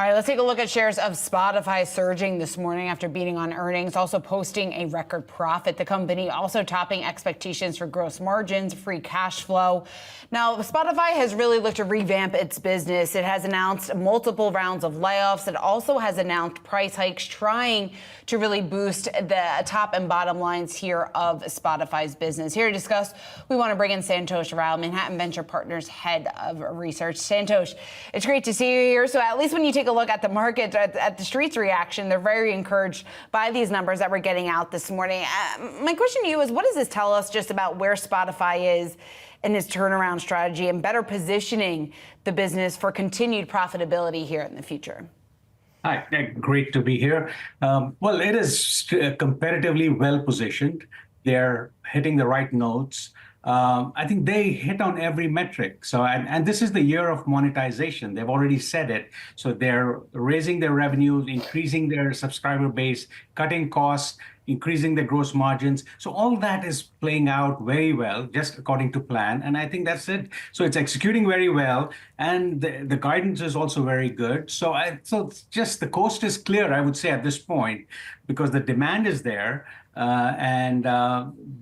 All right, let's take a look at shares of Spotify surging this morning after beating on earnings, also posting a record profit. The company also topping expectations for gross margins, free cash flow. Now, Spotify has really looked to revamp its business. It has announced multiple rounds of layoffs. It also has announced price hikes, trying to really boost the top and bottom lines here of Spotify's business. Here to discuss, we want to bring in Santosh Rao, Manhattan Venture Partners Head of Research. Santosh, it's great to see you here. So at least when you take a look at the market, at the street's reaction, they're very encouraged by these numbers that we're getting out this morning. My question to you is, what does this tell us just about where Spotify is in its turnaround strategy and better positioning the business for continued profitability here in the future? Hi, great to be here. Well, it is comparatively well positioned. They're hitting the right notes. I think they hit on every metric. So, and this is the year of monetization. They've already said it. So they're raising their revenues, increasing their subscriber base, cutting costs, increasing the gross margins. So all that is playing out very well, just according to plan. And I think that's it. So it's executing very well. And the guidance is also very good. So it's just the coast is clear, I would say, at this point, because the demand is there and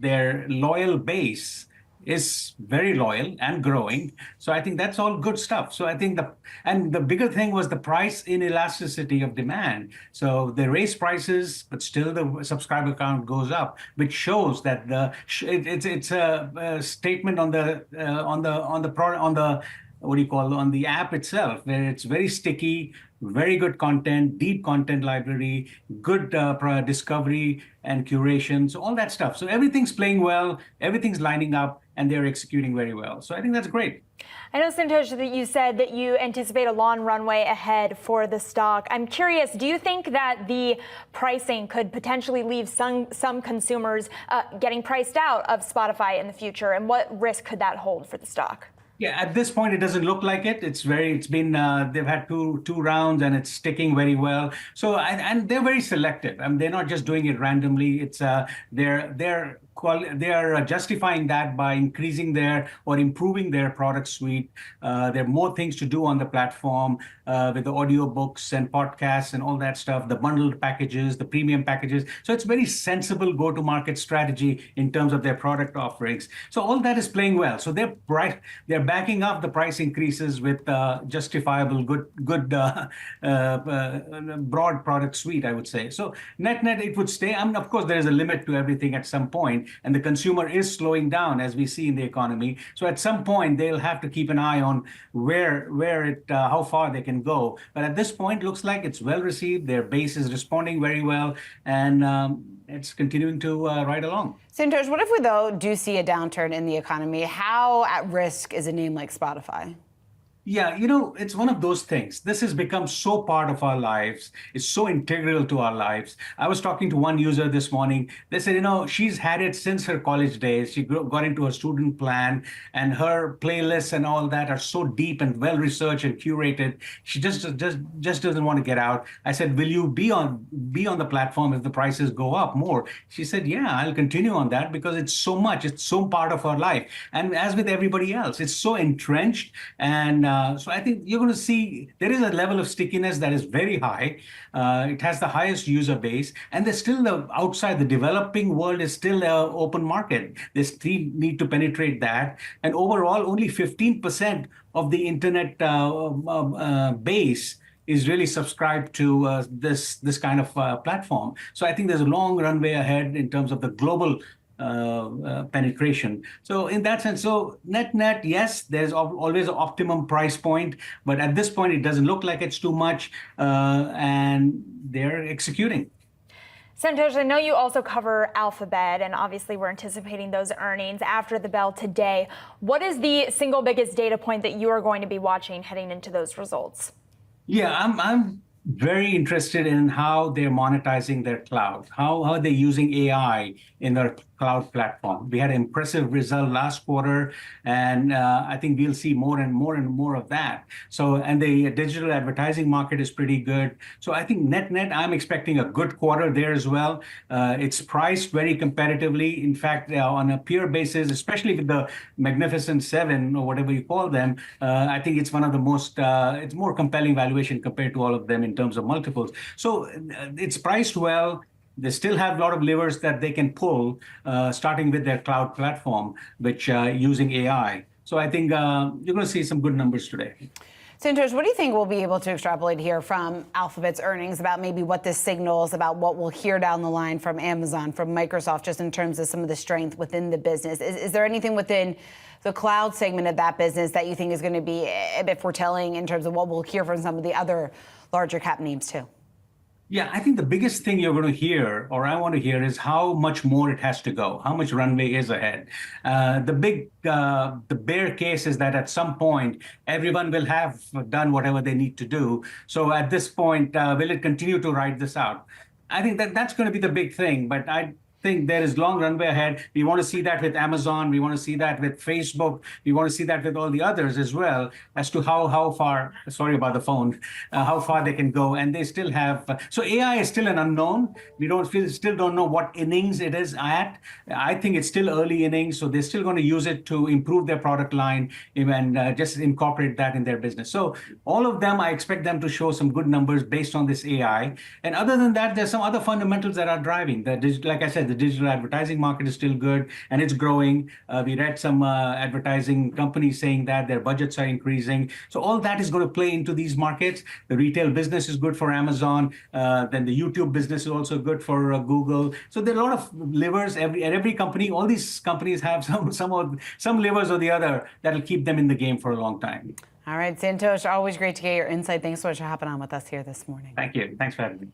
their loyal base is very loyal and growing. So I think that's all good stuff. So I think the bigger thing was the price inelasticity of demand. So they raise prices, but still the subscriber count goes up, which shows that it's a statement on the product, on the what do you call, on the app itself, where it's very sticky, very good content, deep content library, good discovery and curation, so all that stuff. So everything's playing well, everything's lining up, and they're executing very well. So I think that's great. I know, Santosh, that you said that you anticipate a long runway ahead for the stock. I'm curious, do you think that the pricing could potentially leave some consumers getting priced out of Spotify in the future, and what risk could that hold for the stock? Yeah, at this point, it doesn't look like it. It's been, they've had two rounds and it's sticking very well. So, and they're very selective. I mean, they're not just doing it randomly. It's, they are justifying that by increasing or improving their product suite. There are more things to do on the platform with the audiobooks and podcasts and all that stuff, the bundled packages, the premium packages. So it's very sensible go-to-market strategy in terms of their product offerings. So all that is playing well. So they're backing up the price increases with justifiable, good broad product suite, I would say. So net, it would stay. I mean, of course, there is a limit to everything at some point. And the consumer is slowing down, as we see in the economy. So at some point, they'll have to keep an eye on how far they can go. But at this point, looks like it's well received. Their base is responding very well, and it's continuing to ride along. Santosh, what if we, though, do see a downturn in the economy? How at risk is a name like Spotify? Yeah, it's one of those things. This has become so part of our lives. It's so integral to our lives. I was talking to one user this morning. They said, she's had it since her college days. She got into her student plan, and her playlists and all that are so deep and well researched and curated. She just doesn't want to get out. I said, will you be on the platform if the prices go up more? She said, yeah, I'll continue on that because it's so part of our life. And as with everybody else, it's so entrenched. And so I think you're going to see there is a level of stickiness that is very high. It has the highest user base, and there's still the developing world is still an open market. They still need to penetrate that. And overall, only 15% of the internet base is really subscribed to this kind of platform. So I think there's a long runway ahead in terms of the global penetration. So in that sense, so net, yes, there's always an optimum price point, but at this point, it doesn't look like it's too much, and they're executing. Santosh, I know you also cover Alphabet, and obviously we're anticipating those earnings after the bell today. What is the single biggest data point that you are going to be watching heading into those results? Yeah, I'm very interested in how they're monetizing their cloud, how they're using AI in their cloud platform. We had an impressive result last quarter, and I think we'll see more and more of that. So, and the digital advertising market is pretty good. So I think net, I'm expecting a good quarter there as well. It's priced very competitively. In fact, on a peer basis, especially with the Magnificent Seven or whatever you call them, I think it's one of the most, it's more compelling valuation compared to all of them in terms of multiples. So it's priced well. They still have a lot of levers that they can pull, starting with their cloud platform, which using AI. So I think you're going to see some good numbers today. Santosh, what do you think we'll be able to extrapolate here from Alphabet's earnings about maybe what this signals about what we'll hear down the line from Amazon, from Microsoft, just in terms of some of the strength within the business? Is there anything within the cloud segment of that business that you think is going to be a bit foretelling in terms of what we'll hear from some of the other larger cap names too? Yeah, I think the biggest thing you're going to hear, or I want to hear, is how much more it has to go, how much runway is ahead. The bear case is that at some point, everyone will have done whatever they need to do. So at this point, will it continue to ride this out? I think that's going to be the big thing, but I think there is long runway ahead. We want to see that with Amazon. We want to see that with Facebook. We want to see that with all the others as well, as to how far, sorry about the phone, how far they can go. And they still have, so AI is still an unknown. Still don't know what innings it is at. I think it's still early innings. So they're still going to use it to improve their product line and just incorporate that in their business. So all of them, I expect them to show some good numbers based on this AI. And other than that, there's some other fundamentals that are driving. Like I said, the digital advertising market is still good and it's growing. We read some advertising companies saying that their budgets are increasing. So all that is going to play into these markets. The retail business is good for Amazon. Then the YouTube business is also good for Google. So there are a lot of levers at every company. All these companies have some levers or the other that'll keep them in the game for a long time. All right, Santosh, always great to get your insight. Thanks so much for hopping on with us here this morning. Thank you. Thanks for having me.